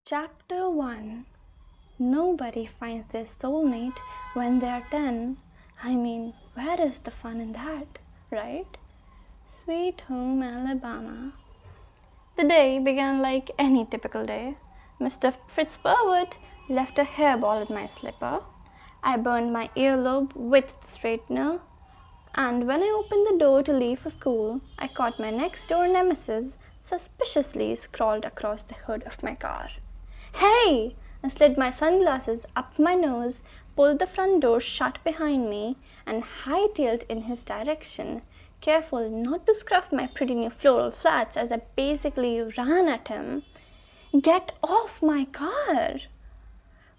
Chapter 1. Nobody finds their soulmate when they are 10. I mean, where is the fun in that, right? Sweet Home Alabama. The day began like any typical day. Mr. Fitzpatrick left a hairball in my slipper. I burned my earlobe with the straightener. And when I opened the door to leave for school, I caught my next door nemesis suspiciously scrawled across the hood of my car. Hey! I slid my sunglasses up my nose, pulled the front door shut behind me, and hightailed in his direction, careful not to scruff my pretty new floral flats as I basically ran at him. Get off my car!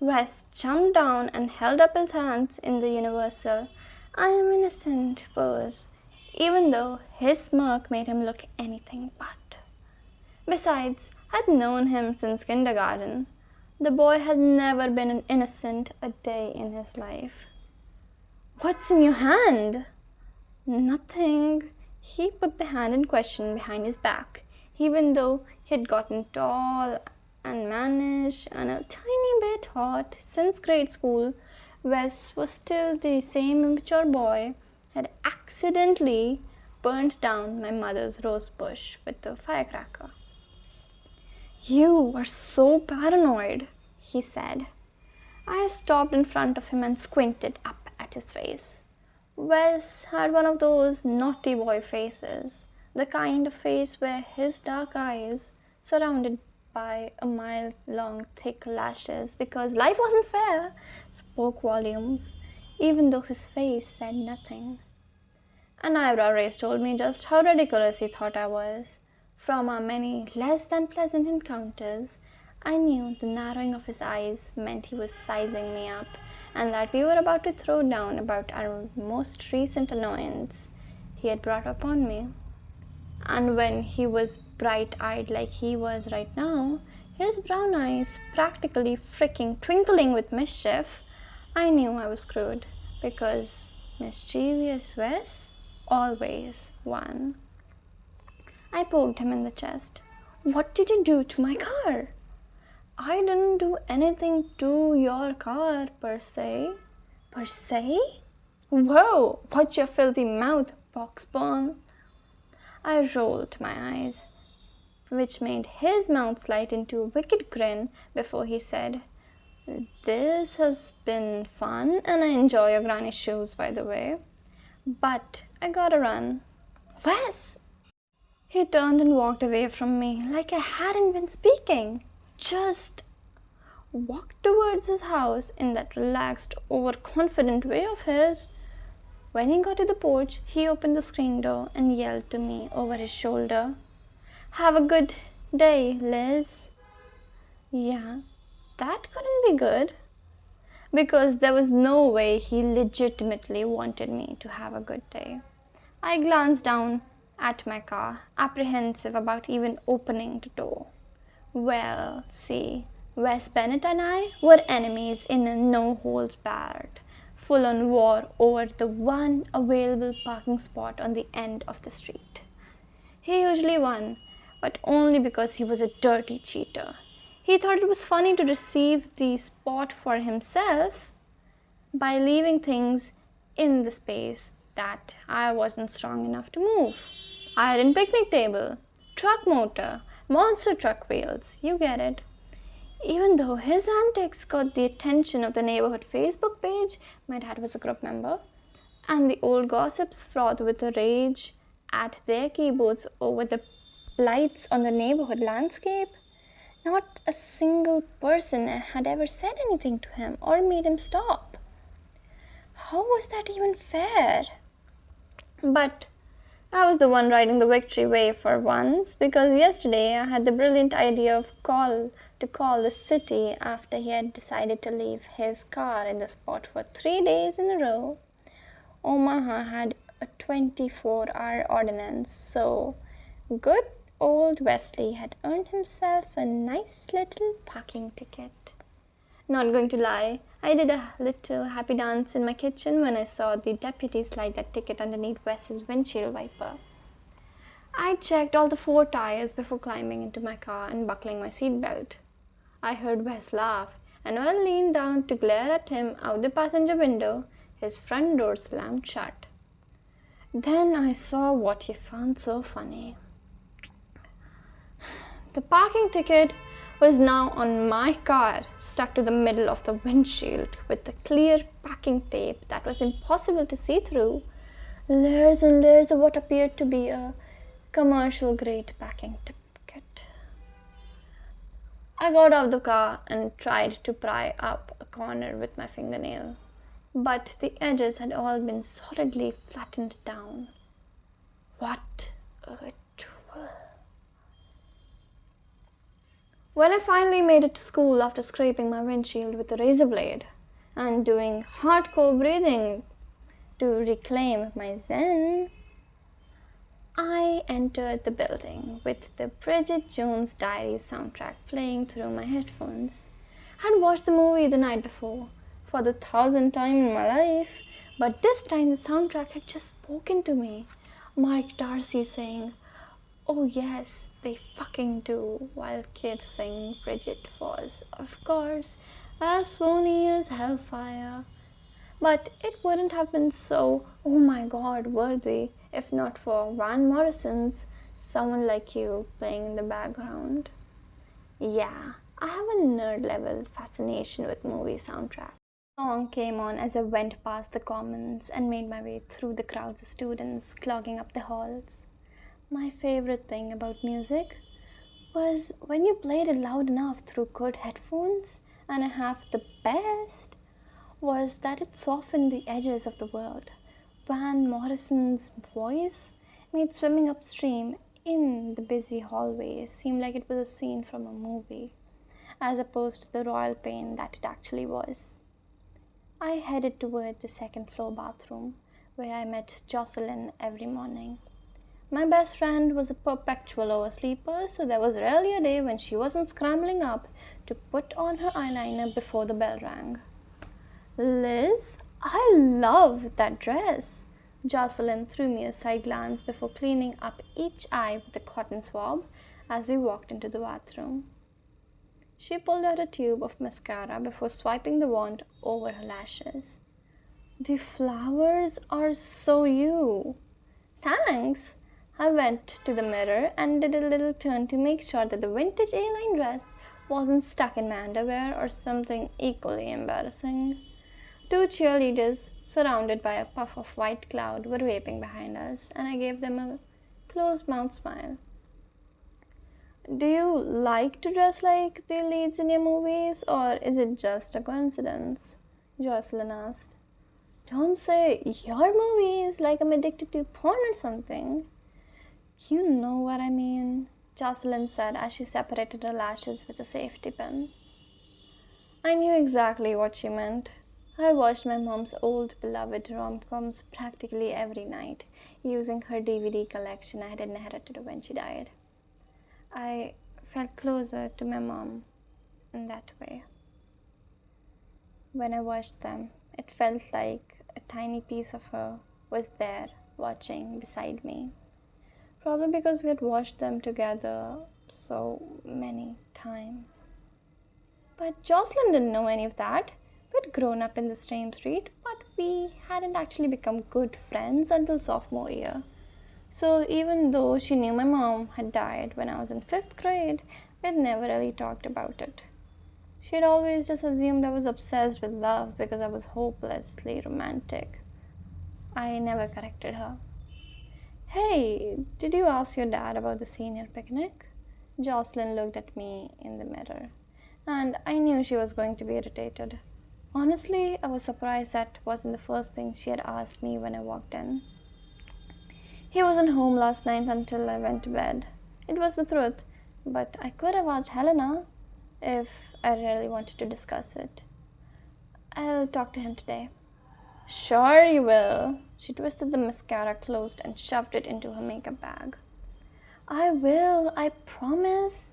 Wes jumped down and held up his hands in the universal "I am innocent" pose, even though his smirk made him look anything but. Besides, I'd known him since kindergarten. The boy had never been innocent a day in his life. "What's in your hand?" "Nothing." He put the hand in question behind his back, even though he had gotten tall and mannish and a tiny bit hot since grade school. Wes was still the same immature boy, had accidentally burned down my mother's rose bush with a firecracker. "You are so paranoid," he said. I stopped in front of him and squinted up at his face. Wes had one of those naughty boy faces, the kind of face where his dark eyes, surrounded by a mile-long thick lashes because life wasn't fair, spoke volumes, even though his face said nothing. An eyebrow raise told me just how ridiculous he thought I was. From our many less than pleasant encounters, I knew the narrowing of his eyes meant he was sizing me up, and that we were about to throw down about our most recent annoyance he had brought upon me. And when he was bright-eyed like he was right now, his brown eyes practically freaking twinkling with mischief, I knew I was screwed, because mischievous Wes always won. I poked him in the chest. "What did you do to my car?" "I didn't do anything to your car, per se." "Per se?" "Whoa, watch your filthy mouth, Boxbone." I rolled my eyes, which made his mouth slide into a wicked grin before he said, "This has been fun, and I enjoy your granny shoes, by the way. But I gotta run." "Wes!" He turned and walked away from me like I hadn't been speaking. Just walked towards his house in that relaxed, overconfident way of his. When he got to the porch, he opened the screen door and yelled to me over his shoulder, "Have a good day, Liz." Yeah, that couldn't be good, because there was no way he legitimately wanted me to have a good day. I glanced down at my car, apprehensive about even opening the door. Well, see, Wes Bennett and I were enemies in a no-holds-barred, full-on war over the one available parking spot on the end of the street. He usually won, but only because he was a dirty cheater. He thought it was funny to receive the spot for himself by leaving things in the space that I wasn't strong enough to move. Iron picnic table, truck motor, monster truck wheels, you get it. Even though his antics got the attention of the neighborhood Facebook page, my dad was a group member, and the old gossips frothed with rage at their keyboards over the blights on the neighborhood landscape, not a single person had ever said anything to him or made him stop. How was that even fair? But I was the one riding the victory wave for once, because yesterday I had the brilliant idea of call the city after he had decided to leave his car in the spot for 3 days in a row. Omaha had a 24-hour ordinance, so good old Wesley had earned himself a nice little parking ticket. Not going to lie, I did a little happy dance in my kitchen when I saw the deputy slide that ticket underneath Wes's windshield wiper. I checked all the 4 tires before climbing into my car and buckling my seatbelt. I heard Wes laugh, and when I leaned down to glare at him out the passenger window, his front door slammed shut. Then I saw what he found so funny. The parking ticket was now on my car, stuck to the middle of the windshield with the clear packing tape that was impossible to see through. Layers and layers of what appeared to be a commercial grade packing ticket. I got out the car and tried to pry up a corner with my fingernail, but the edges had all been solidly flattened down. What a tool! When I finally made it to school after scraping my windshield with a razor blade and doing hardcore breathing to reclaim my zen, I entered the building with the Bridget Jones' Diary soundtrack playing through my headphones. I had watched the movie the night before for the 1,000th time in my life, but this time the soundtrack had just spoken to me. Mark Darcy saying, "Oh yes, they fucking do," while kids sing Bridget was, of course, as phony as hellfire. But it wouldn't have been so, oh my god, worthy if not for Van Morrison's Someone Like You playing in the background. Yeah, I have a nerd level fascination with movie soundtracks. The song came on as I went past the commons and made my way through the crowds of students clogging up the halls. My favorite thing about music was when you played it loud enough through good headphones, and I have the best was that it softened the edges of the world. Van Morrison's voice made swimming upstream in the busy hallways seem like it was a scene from a movie, as opposed to the royal pain that it actually was. I headed toward the second floor bathroom, where I met Jocelyn every morning. My best friend was a perpetual oversleeper, so there was rarely a day when she wasn't scrambling up to put on her eyeliner before the bell rang. "Liz, I love that dress." Jocelyn threw me a side glance before cleaning up each eye with a cotton swab as we walked into the bathroom. She pulled out a tube of mascara before swiping the wand over her lashes. "The flowers are so you." "Thanks." I went to the mirror and did a little turn to make sure that the vintage A-line dress wasn't stuck in my underwear or something equally embarrassing. Two cheerleaders, surrounded by a puff of white cloud, were waving behind us, and I gave them a closed-mouthed smile. "Do you like to dress like the leads in your movies, or is it just a coincidence?" Jocelyn asked. "Don't say your movies like I'm addicted to porn or something." "You know what I mean," Jocelyn said as she separated her lashes with a safety pin. I knew exactly what she meant. I watched my mom's old beloved rom-coms practically every night, using her DVD collection I had inherited when she died. I felt closer to my mom in that way. When I watched them, it felt like a tiny piece of her was there watching beside me. Probably because we had watched them together so many times. But Jocelyn didn't know any of that. We'd grown up in the same street, but we hadn't actually become good friends until sophomore year. So even though she knew my mom had died when I was in 5th grade, we'd never really talked about it. She'd always just assumed I was obsessed with love because I was hopelessly romantic. I never corrected her. "Hey, did you ask your dad about the senior picnic?" Jocelyn looked at me in the mirror, and I knew she was going to be irritated. Honestly, I was surprised that wasn't the first thing she had asked me when I walked in. "He wasn't home last night until I went to bed." It was the truth, but I could have asked Helena if I really wanted to discuss it. "I'll talk to him today." "Sure you will." She twisted the mascara closed and shoved it into her makeup bag. "I will, I promise."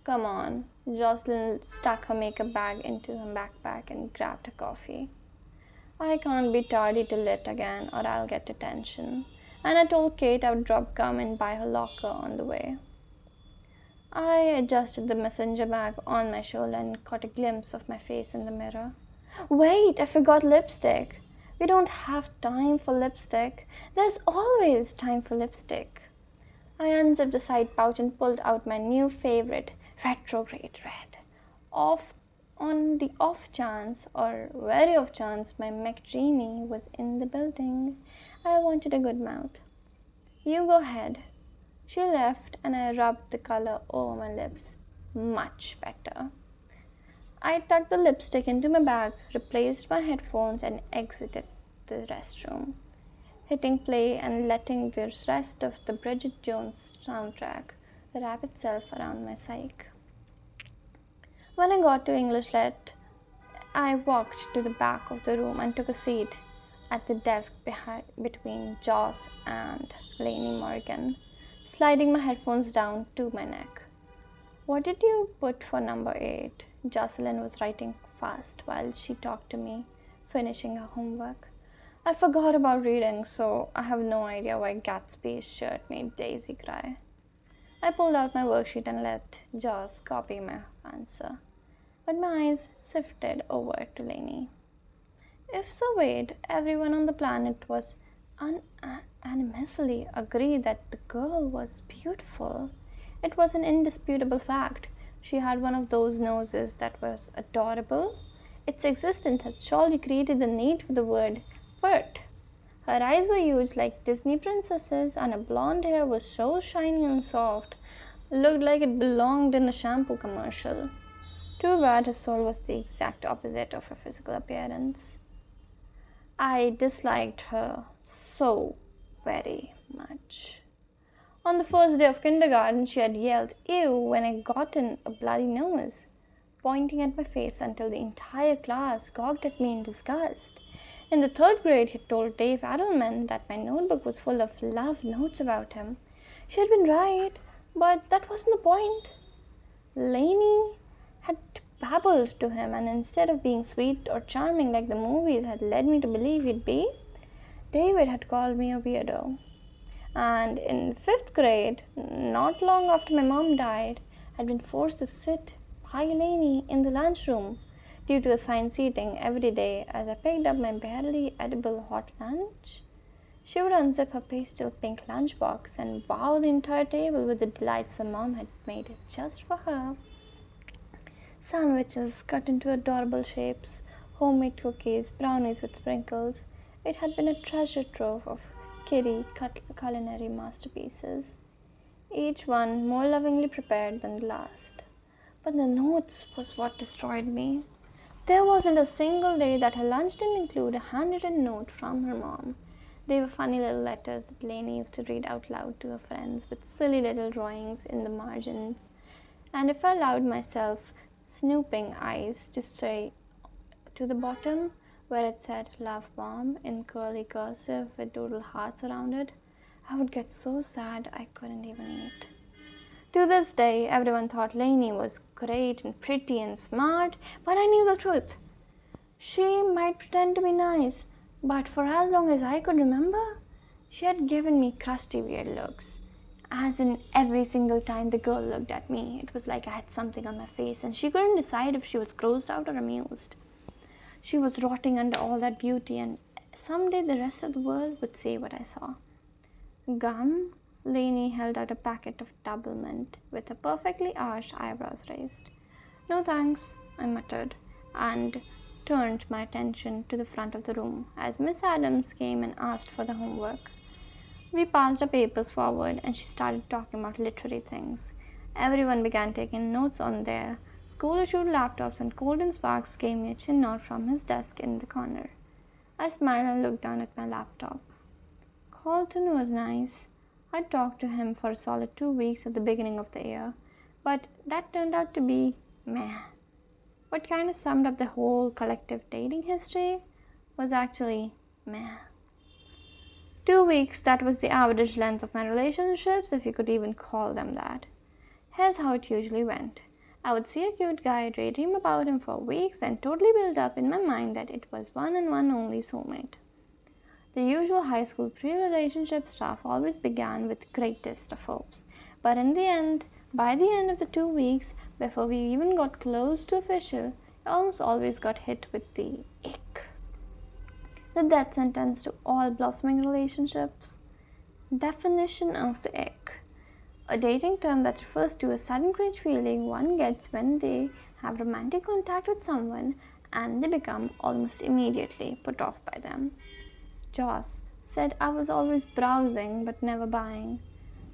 "Come on." Jocelyn stuck her makeup bag into her backpack and grabbed a coffee. "I can't be tardy to lit again or I'll get detention." And I told Kate I would drop gum and buy her locker on the way. I adjusted the messenger bag on my shoulder and caught a glimpse of my face in the mirror. Wait, I forgot lipstick. We don't have time for lipstick. There's always time for lipstick. I unzipped the side pouch and pulled out my new favorite, retrograde red. Off on the off chance, or very off chance, my McDreamy was in the building. I wanted a good mouth. You go ahead. She left and I rubbed the color over my lips. Much better. I tucked the lipstick into my bag, replaced my headphones, and exited the restroom, hitting play and letting the rest of the Bridget Jones soundtrack wrap itself around my psyche. When I got to English Lit, I walked to the back of the room and took a seat at the desk between Joss and Lainey Morgan, sliding my headphones down to my neck. What did you put for number 8? Jocelyn was writing fast while she talked to me, finishing her homework. I forgot about reading, so I have no idea why Gatsby's shirt made Daisy cry. I pulled out my worksheet and let Joss copy my answer, but my eyes shifted over to Lainey. If surveyed, everyone on the planet was unanimously agreed that the girl was beautiful. It was an indisputable fact. She had one of those noses that was adorable. Its existence had surely created the need for the word pert. Her eyes were huge like Disney princesses, and her blonde hair was so shiny and soft, looked like it belonged in a shampoo commercial. Too bad her soul was the exact opposite of her physical appearance. I disliked her so very much. On the first day of kindergarten, she had yelled, "Ew," when I gotten a bloody nose, pointing at my face until the entire class gawked at me in disgust. In the third grade, he told Dave Adelman that my notebook was full of love notes about him. She had been right, but that wasn't the point. Lainey had babbled to him, and instead of being sweet or charming like the movies had led me to believe he'd be, David had called me a weirdo. And in fifth grade, not long after my mom died, I'd been forced to sit by Lainey in the lunchroom due to assigned seating every day as I picked up my barely edible hot lunch. She would unzip her pastel pink lunchbox and wow the entire table with the delights her mom had made just for her. Sandwiches cut into adorable shapes, homemade cookies, brownies with sprinkles. It had been a treasure trove of kiddie culinary masterpieces, each one more lovingly prepared than the last. But the notes was what destroyed me. There wasn't a single day that her lunch didn't include a handwritten note from her mom. They were funny little letters that Lainey used to read out loud to her friends with silly little drawings in the margins. And if I allowed myself snooping eyes to stray to the bottom where it said "Love Bomb" in curly cursive with doodle hearts around it, I would get so sad I couldn't even eat. To this day, everyone thought Lainey was great and pretty and smart, but I knew the truth. She might pretend to be nice, but for as long as I could remember, she had given me crusty, weird looks. As in, every single time the girl looked at me, it was like I had something on my face, and she couldn't decide if she was grossed out or amused. She was rotting under all that beauty, and someday the rest of the world would see what I saw. Gum? Lainey held out a packet of double mint with her perfectly arched eyebrows raised. "No thanks," I muttered, and turned my attention to the front of the room as Miss Adams came and asked for the homework. We passed our papers forward and she started talking about literary things. Everyone began taking notes on their school-issued laptops, and Colden Sparks gave me a chin nod from his desk in the corner. I smiled and looked down at my laptop. Colton was nice. I talked to him for a solid 2 weeks at the beginning of the year, but that turned out to be meh. What kind of summed up the whole collective dating history was actually meh. 2 weeks, that was the average length of my relationships, if you could even call them that. Here's how it usually went. I would see a cute guy, daydream about him for weeks, and totally build up in my mind that it was one and one only soulmate. The usual high school pre-relationship stuff always began with greatest of hopes, but in the end, By the end of the 2 weeks, before we even got close to official, I almost always got hit with the ick. The death sentence to all blossoming relationships. Definition of the ick. A dating term that refers to a sudden cringe feeling one gets when they have romantic contact with someone and they become almost immediately put off by them. Joss said I was always browsing but never buying.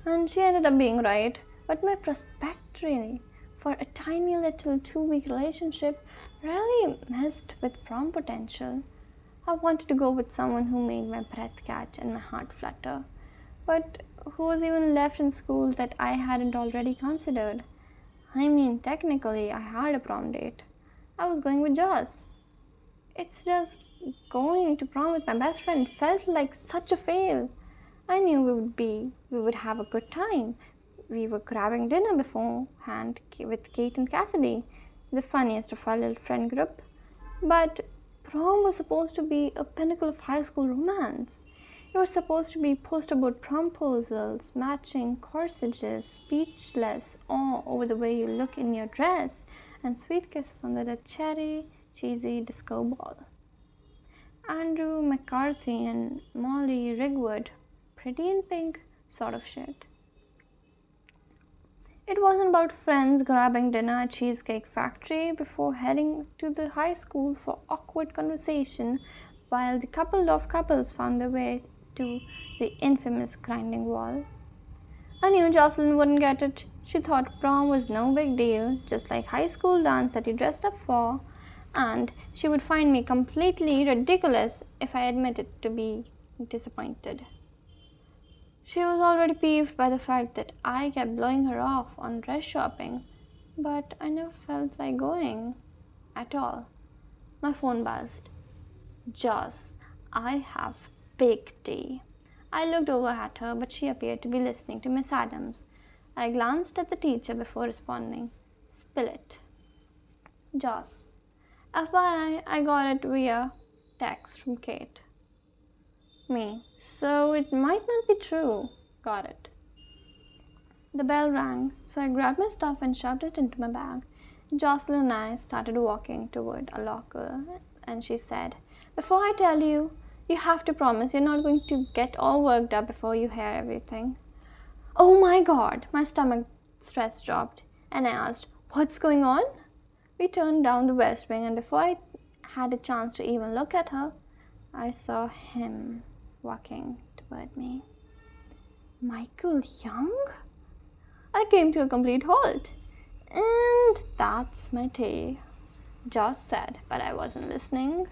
And she ended up being right, but my prospectory for a tiny little 2-week relationship really messed with prom potential. I wanted to go with someone who made my breath catch and my heart flutter, but who was even left in school that I hadn't already considered. I mean, technically, I had a prom date. I was going with Joss. It's just going to prom with my best friend felt like such a fail. I knew we would have a good time. We were grabbing dinner beforehand with Kate and Cassidy, the funniest of our little friend group. But prom was supposed to be a pinnacle of high school romance. It was supposed to be poster board promposals, matching corsages, speechless awe over the way you look in your dress, and sweet kisses under the cherry, cheesy disco ball. Andrew McCarthy and Molly Rigwood, pretty in pink sort of shit. It wasn't about friends grabbing dinner at Cheesecake Factory before heading to the high school for awkward conversation while the couple of couples found their way to the infamous grinding wall. I knew Jocelyn wouldn't get it. She thought prom was no big deal, just like high school dance that you dressed up for, and she would find me completely ridiculous if I admitted to be disappointed. She was already peeved by the fact that I kept blowing her off on dress shopping, but I never felt like going at all. My phone buzzed. Joss, I have big tea. I looked over at her, but she appeared to be listening to Miss Adams. I glanced at the teacher before responding. Spill it. Joss, FYI, I got it via text from Kate. Me, so it might not be true. Got it. The bell rang, so I grabbed my stuff and shoved it into my bag. Jocelyn and I started walking toward a locker, and she said, Before I tell you, you have to promise you're not going to get all worked up before you hear everything. Oh my God, my stomach stress dropped, and I asked, What's going on? We turned down the west wing, and before I had a chance to even look at her, I saw him walking toward me. Michael Young? I came to a complete halt. And that's my tea, Joss said, but I wasn't listening.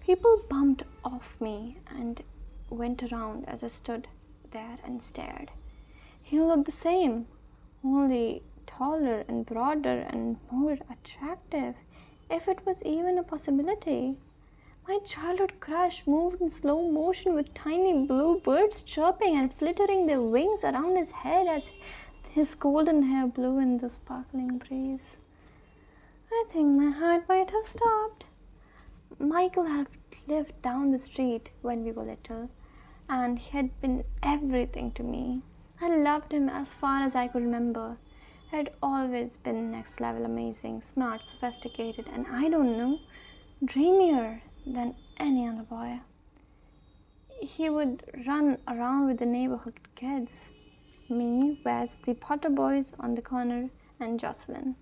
People bumped off me and went around as I stood there and stared. He looked the same, only taller and broader and more attractive, if it was even a possibility. My childhood crush moved in slow motion with tiny blue birds chirping and flittering their wings around his head as his golden hair blew in the sparkling breeze. I think my heart might have stopped. Michael had lived down the street when we were little, and he had been everything to me. I loved him as far as I could remember. He had always been next level amazing, smart, sophisticated, and I don't know, dreamier than any other boy. He would run around with the neighborhood kids. Me, Wes, the Potter boys on the corner, and Jocelyn,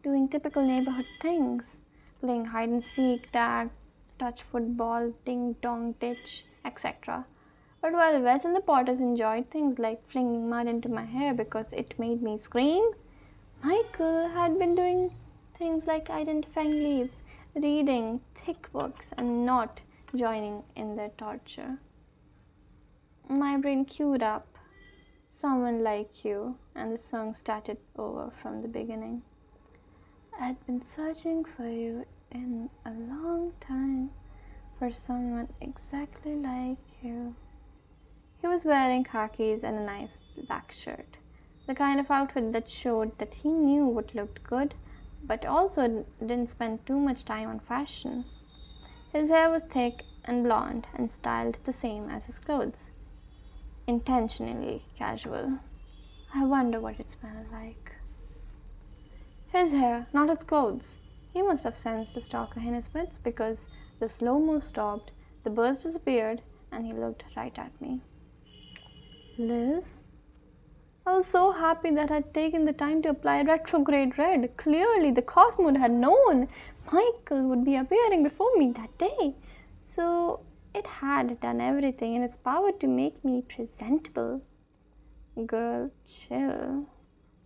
doing typical neighborhood things, playing hide and seek, tag, touch football, ding dong ditch, etc. But while Wes and the Potters enjoyed things like flinging mud into my hair because it made me scream, Michael had been doing things like identifying leaves, reading thick books, and not joining in their torture. My brain queued up Someone Like You, and the song started over from the beginning. I'd been searching for you in a long time, for someone exactly like you. He was wearing khakis and a nice black shirt, the kind of outfit that showed that he knew what looked good, but also didn't spend too much time on fashion. His hair was thick and blonde and styled the same as his clothes. Intentionally casual. I wonder what it smelled like. His hair, not his clothes. He must have sensed a stalker in his midst because the slow-mo stopped, the birds disappeared, and he looked right at me. Liz? I was so happy that I'd taken the time to apply retrograde red. Clearly, the cosmos had known Michael would be appearing before me that day. So, it had done everything in its power to make me presentable. Girl, chill,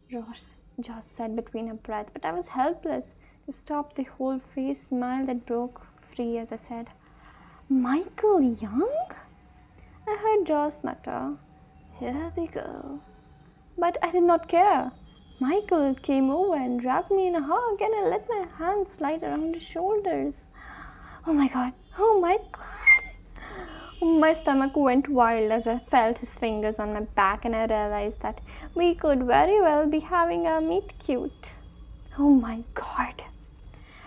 Josh said between her breath, but I was helpless to stop the whole face smile that broke free as I said, Michael Young? I heard Josh mutter, here we go. But I did not care. Michael came over and wrapped me in a hug and I let my hands slide around his shoulders. Oh my god, oh my god. My stomach went wild as I felt his fingers on my back and I realized that we could very well be having a meet cute. Oh my god.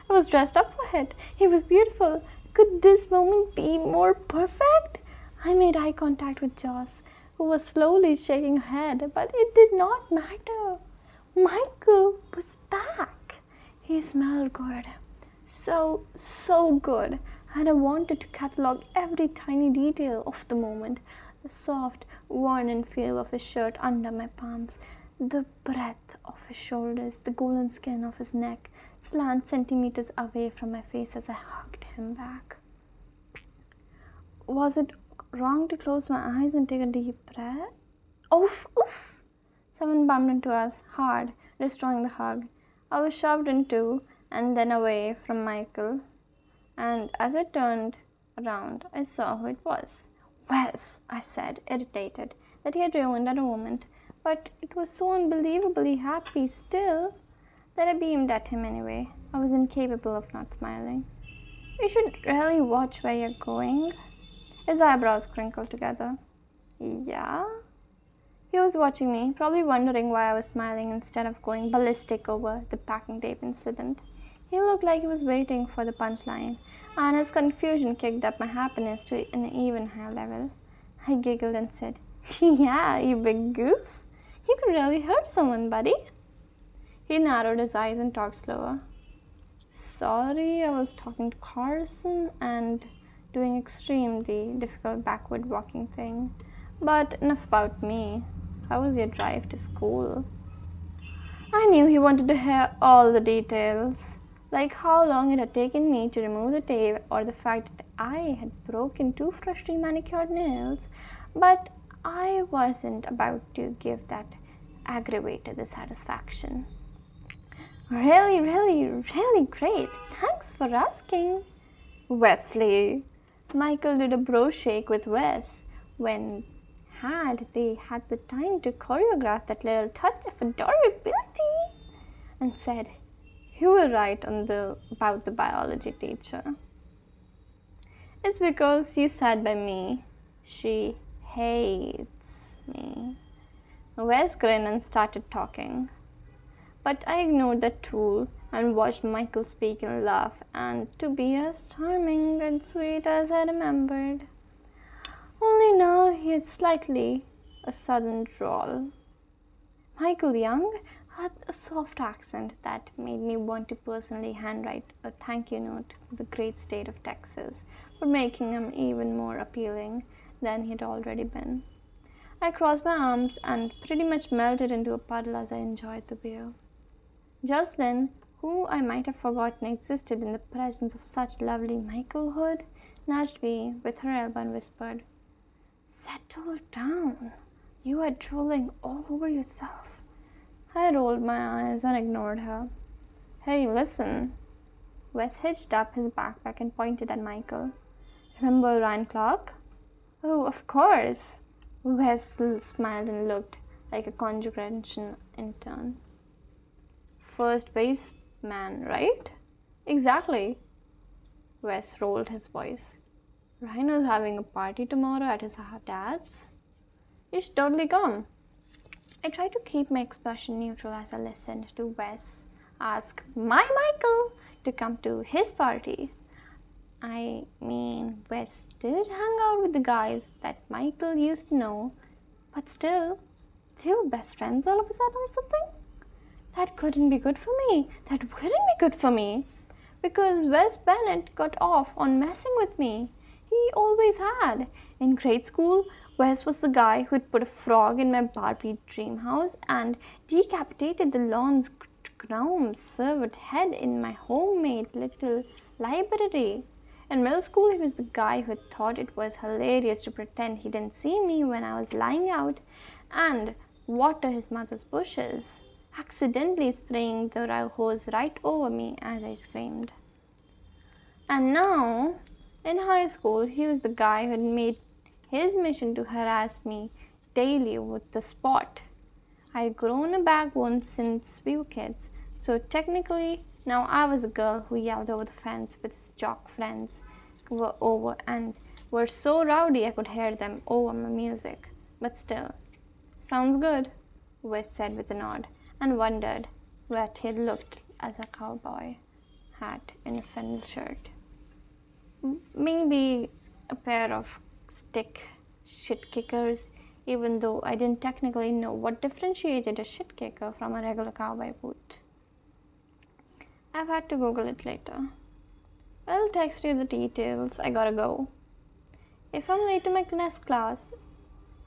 I was dressed up for it. He was beautiful. Could this moment be more perfect? I made eye contact with Joss, who was slowly shaking her head, but it did not matter. Michael was back. He smelled good. So good. And I wanted to catalog every tiny detail of the moment. The soft, worn-in feel of his shirt under my palms, the breadth of his shoulders, the golden skin of his neck, slant centimeters away from my face as I hugged him back. Was it wrong to close my eyes and take a deep breath? Oof, oof! Someone bumped into us hard, destroying the hug. I was shoved into and then away from Michael, and as I turned around, I saw who it was. Wes, I said, irritated that he had ruined our moment, but it was so unbelievably happy still that I beamed at him anyway. I was incapable of not smiling. You should really watch where you're going. His eyebrows crinkled together. Yeah? He was watching me, probably wondering why I was smiling instead of going ballistic over the packing tape incident. He looked like he was waiting for the punchline, and his confusion kicked up my happiness to an even higher level. I giggled and said, Yeah, you big goof. You could really hurt someone, buddy. He narrowed his eyes and talked slower. Sorry, I was talking to Carson and doing extremely difficult backward walking thing. But enough about me. How was your drive to school? I knew he wanted to hear all the details, like how long it had taken me to remove the tape or the fact that I had broken 2 freshly manicured nails, but I wasn't about to give that aggravator the satisfaction. Really great. Thanks for asking. Wesley. Michael did a bro shake with Wes when they had the time to choreograph that little touch of adorability and said, You were right about the biology teacher. It's because you sat by me. She hates me. Wes grinned and started talking. But I ignored that tool and watched Michael speak and laugh and to be as charming and sweet as I remembered. Only now he had slightly a southern drawl. Michael Young had a soft accent that made me want to personally handwrite a thank you note to the great state of Texas for making him even more appealing than he had already been. I crossed my arms and pretty much melted into a puddle as I enjoyed the view. Jocelyn, who I might have forgotten existed in the presence of such lovely Michaelhood, nudged me with her elbow and whispered, Settle down. You are drooling all over yourself. I rolled my eyes and ignored her. Hey, listen. Wes hitched up his backpack and pointed at Michael. Remember Ryan Clark? Oh, of course. Wes smiled and looked like a conjugation intern. First baseman, right? Exactly. Wes rolled his voice. Rhino's having a party tomorrow at his dad's. You should totally come. I tried to keep my expression neutral as I listened to Wes ask my Michael to come to his party. I mean, Wes did hang out with the guys that Michael used to know, but still, They were best friends all of a sudden or something? That couldn't be good for me. That wouldn't be good for me. Because Wes Bennett got off on messing with me. He always had. In grade school, Wes was the guy who'd put a frog in my Barbie dream house and decapitated the lawn's gnome servant head in my homemade little library. In middle school, he was the guy who thought it was hilarious to pretend he didn't see me when I was lying out and water his mother's bushes, accidentally spraying the hose right over me as I screamed. And now, in high school, he was the guy who had made his mission to harass me daily with the spot. I'd grown a backbone since we were kids, so technically now I was a girl who yelled over the fence with his jock friends were over and were so rowdy I could hear them over my music. But still, sounds good, Wes said with a nod, and wondered what he looked as a cowboy hat in a flannel shirt. Maybe a pair of stick shit kickers, even though I didn't technically know what differentiated a shit kicker from a regular cowboy boot. I've had to Google it later. I'll text you the details. I gotta go. If I'm late to my next class,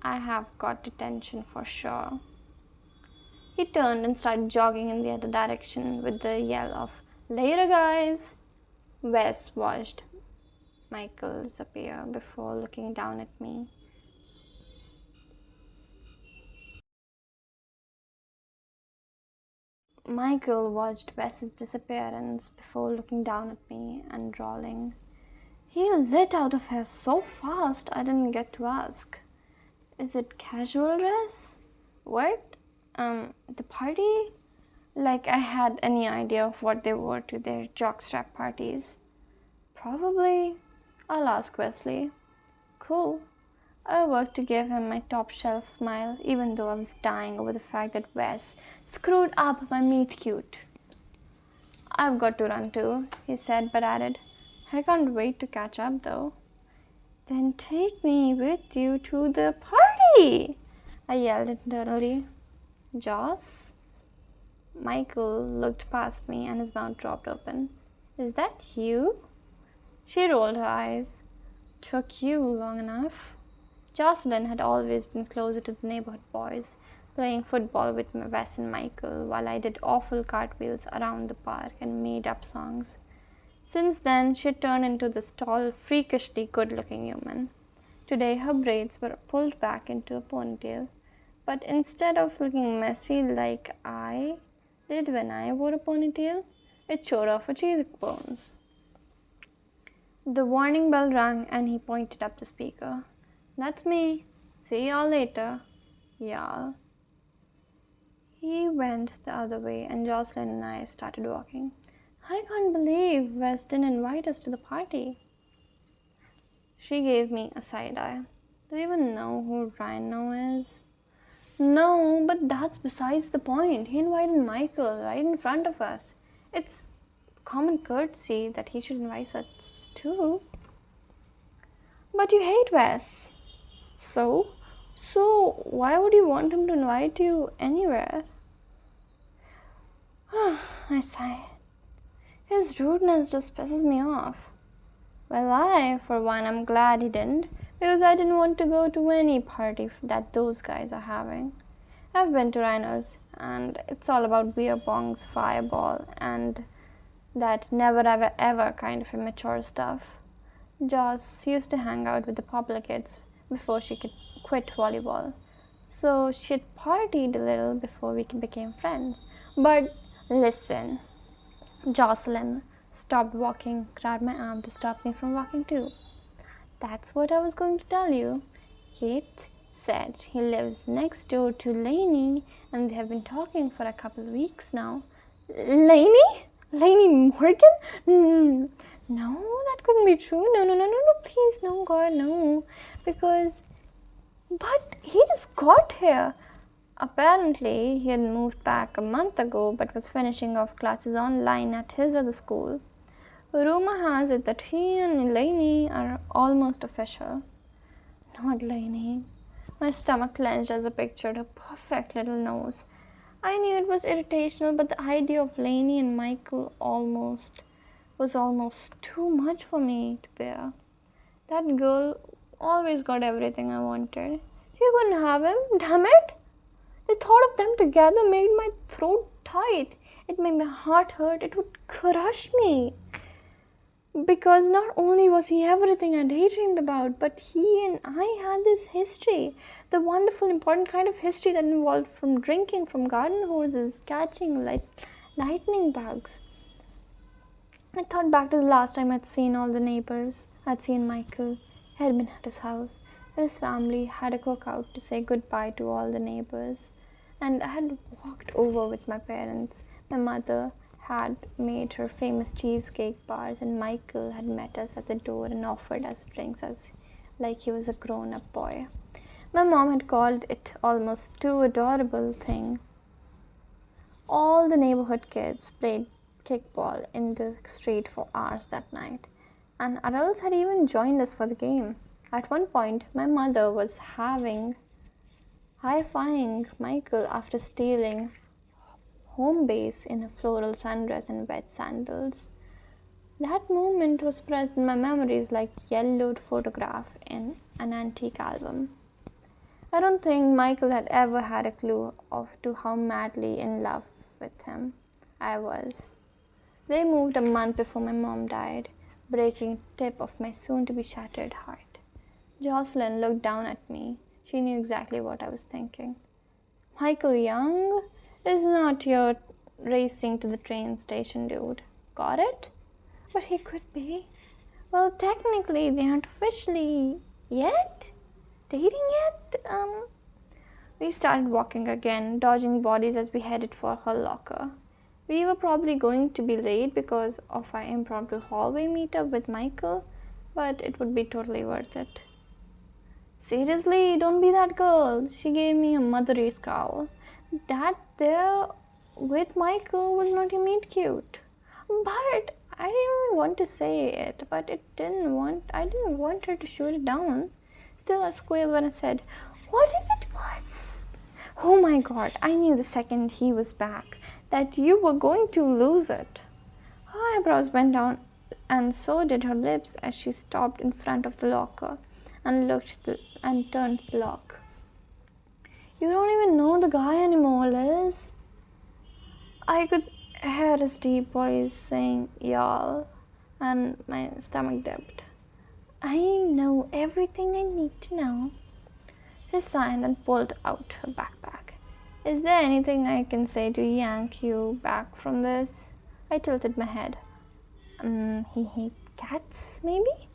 I have got detention for sure. He turned and started jogging in the other direction with the yell of, "Later, guys!" Wes watched Michael disappear before looking down at me. Michael watched Wes's disappearance before looking down at me and drawling, "He lit out of here so fast I didn't get to ask. Is it casual dress? What? The party?" Like I had any idea of what they wore to their jockstrap parties. "Probably. I'll ask Wesley." "Cool." I worked to give him my top shelf smile, even though I was dying over the fact that Wes screwed up my meet cute. "I've got to run too," he said, but added, "I can't wait to catch up though." "Then take me with you to the party!" I yelled internally. "Joss?" Michael looked past me and his mouth dropped open. "Is that you?" She rolled her eyes. "Took you long enough." Jocelyn had always been closer to the neighborhood boys, playing football with Wes and Michael while I did awful cartwheels around the park and made up songs. Since then, she had turned into this tall, freakishly good-looking human. Today, her braids were pulled back into a ponytail, but instead of looking messy like I did when I wore a ponytail, it showed off her cheekbones. The warning bell rang and he pointed up the speaker. "That's me. See y'all later." "Y'all." He went the other way and Jocelyn and I started walking. "I can't believe Wes didn't invite us to the party." She gave me a side eye. "Do you even know who Rhino is?" "No, but that's besides the point. He invited Michael right in front of us. It's common courtesy that he should invite us too." "But you hate Wes." So why would you want him to invite you anywhere?" I sighed. "His rudeness just pisses me off." "Well, for one, am glad he didn't, because I didn't want to go to any party that those guys are having. I've been to Rhinos, and it's all about beer bongs, fireball, and that never ever ever kind of immature stuff. Joss used to hang out with the popular kids before she could quit volleyball, so she'd partied a little before we became friends. But listen," Jocelyn stopped walking, grabbed my arm to stop me from walking too. "That's what I was going to tell you. Keith said he lives next door to Lainey, and they have been talking for a couple of weeks now." "Lainey? Lainey Morgan? No, that couldn't be true. No, please, no, God, no. But he just got here." Apparently, he had moved back a month ago but was finishing off classes online at his other school. Rumor has it that he and Lainey are almost official. "Not Lainey." My stomach clenched as I pictured her perfect little nose. I knew it was irritational, but the idea of Lainey and Michael almost too much for me to bear. That girl always got everything I wanted. You couldn't have him, damn it! The thought of them together made my throat tight. It made my heart hurt. It would crush me. Because not only was he everything I daydreamed about, but he and I had this history. The wonderful, important kind of history that involved from drinking from garden hoses, catching lightning bugs. I thought back to the last time I'd seen all the neighbors. I'd seen Michael. He had been at his house. His family had a cookout to say goodbye to all the neighbors. And I had walked over with my parents. My mother had made her famous cheesecake bars, and Michael had met us at the door and offered us drinks as like he was a grown-up boy. My mom had called it almost too adorable thing. All the neighborhood kids played kickball in the street for hours that night, and adults had even joined us for the game. At one point, my mother was high-fiving Michael after stealing home base in a floral sundress and wet sandals. That moment was pressed in my memories like yellowed photograph in an antique album. I don't think Michael had ever had a clue of to how madly in love with him I was. They moved a month before my mom died, breaking tip of my soon-to-be shattered heart. Jocelyn looked down at me. She knew exactly what I was thinking. Michael Young is not your racing to the train station dude. Got it? But he could be. Well, technically, they aren't officially yet? Dating yet? We started walking again, dodging bodies as we headed for her locker. We were probably going to be late because of our impromptu hallway meetup with Michael, but it would be totally worth it. Seriously, don't be that girl. She gave me a motherly scowl. That there with Michael was not a meet cute. But I didn't even want to say it, but I didn't want her to shoot it down. Still I squealed when I said, "What if it was?" Oh my god, I knew the second he was back that you were going to lose it. Her eyebrows went down, and so did her lips as she stopped in front of the locker and turned the lock. You don't even know the guy anymore, Liz. I could hear his deep voice saying, "Y'all," and my stomach dipped. I know everything I need to know. He signed and pulled out a backpack. Is there anything I can say to yank you back from this? I tilted my head. He hates cats, maybe?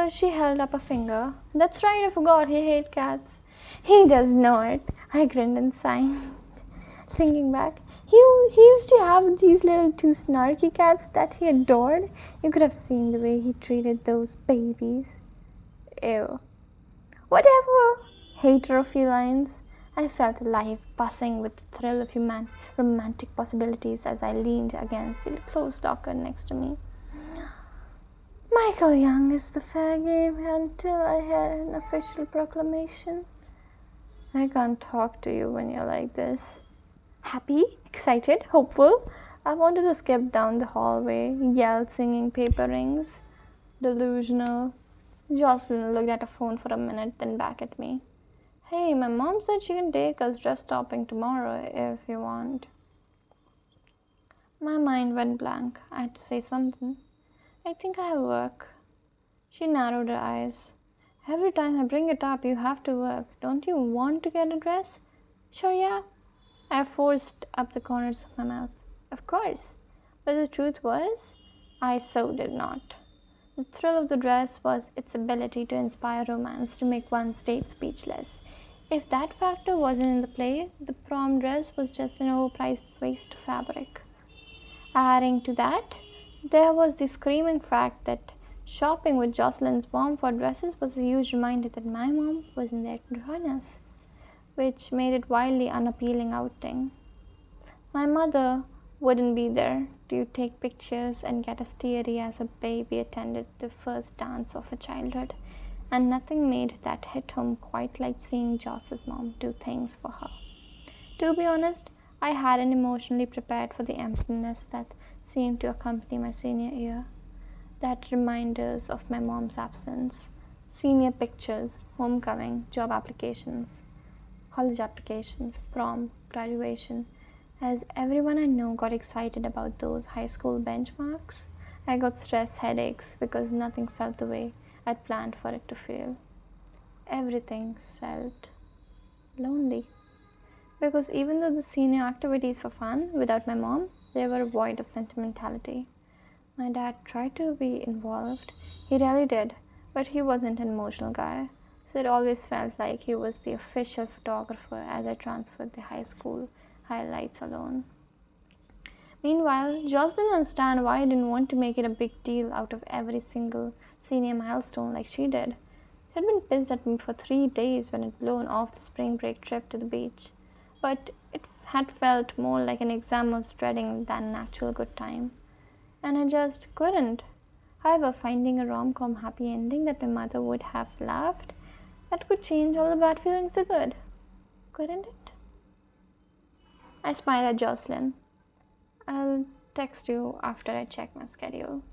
She held up a finger. That's right, I forgot he hates cats. He does not. I grinned and sighed. Thinking back, he used to have these little two snarky cats that he adored. You could have seen the way he treated those babies. Ew. Whatever, hater of felines. I felt alive, buzzing with the thrill of romantic possibilities as I leaned against the closed locker next to me. Michael Young is the fair game until I hear an official proclamation. I can't talk to you when you're like this. Happy, excited, hopeful. I wanted to skip down the hallway, yell, singing paper rings. Delusional. Jocelyn looked at her phone for a minute, then back at me. Hey, my mom said she can take us dress shopping tomorrow if you want. My mind went blank. I had to say something. I think I have work. She narrowed her eyes. Every time I bring it up, you have to work. Don't you want to get a dress? Sure, yeah. I forced up the corners of my mouth. Of course. But the truth was, I so did not. The thrill of the dress was its ability to inspire romance, to make one's date speechless. If that factor wasn't in the play, the prom dress was just an overpriced waste of fabric. Adding to that, there was the screaming fact that shopping with Jocelyn's mom for dresses was a huge reminder that my mom wasn't there to join us, which made it wildly unappealing outing. My mother wouldn't be there to take pictures and get us teary as a baby attended the first dance of her childhood, and nothing made that hit home quite like seeing Joss's mom do things for her. To be honest, I hadn't emotionally prepared for the emptiness that seemed to accompany my senior year. That reminders of my mom's absence, senior pictures, homecoming, job applications, college applications, prom, graduation. As everyone I know got excited about those high school benchmarks, I got stress headaches because nothing felt the way I'd planned for it to feel. Everything felt lonely. Because even though the senior activities were fun, without my mom, they were void of sentimentality. My dad tried to be involved. He really did, but he wasn't an emotional guy. So it always felt like he was the official photographer as I transferred the high school highlights alone. Meanwhile, Joss didn't understand why I didn't want to make it a big deal out of every single senior milestone like she did. She had been pissed at me for 3 days when I'd blown off the spring break trip to the beach, but it had felt more like an exam I was dreading than an actual good time. And I just couldn't. However, finding a rom-com happy ending that my mother would have loved, that could change all the bad feelings to good. Couldn't it? I smiled at Jocelyn. I'll text you after I check my schedule.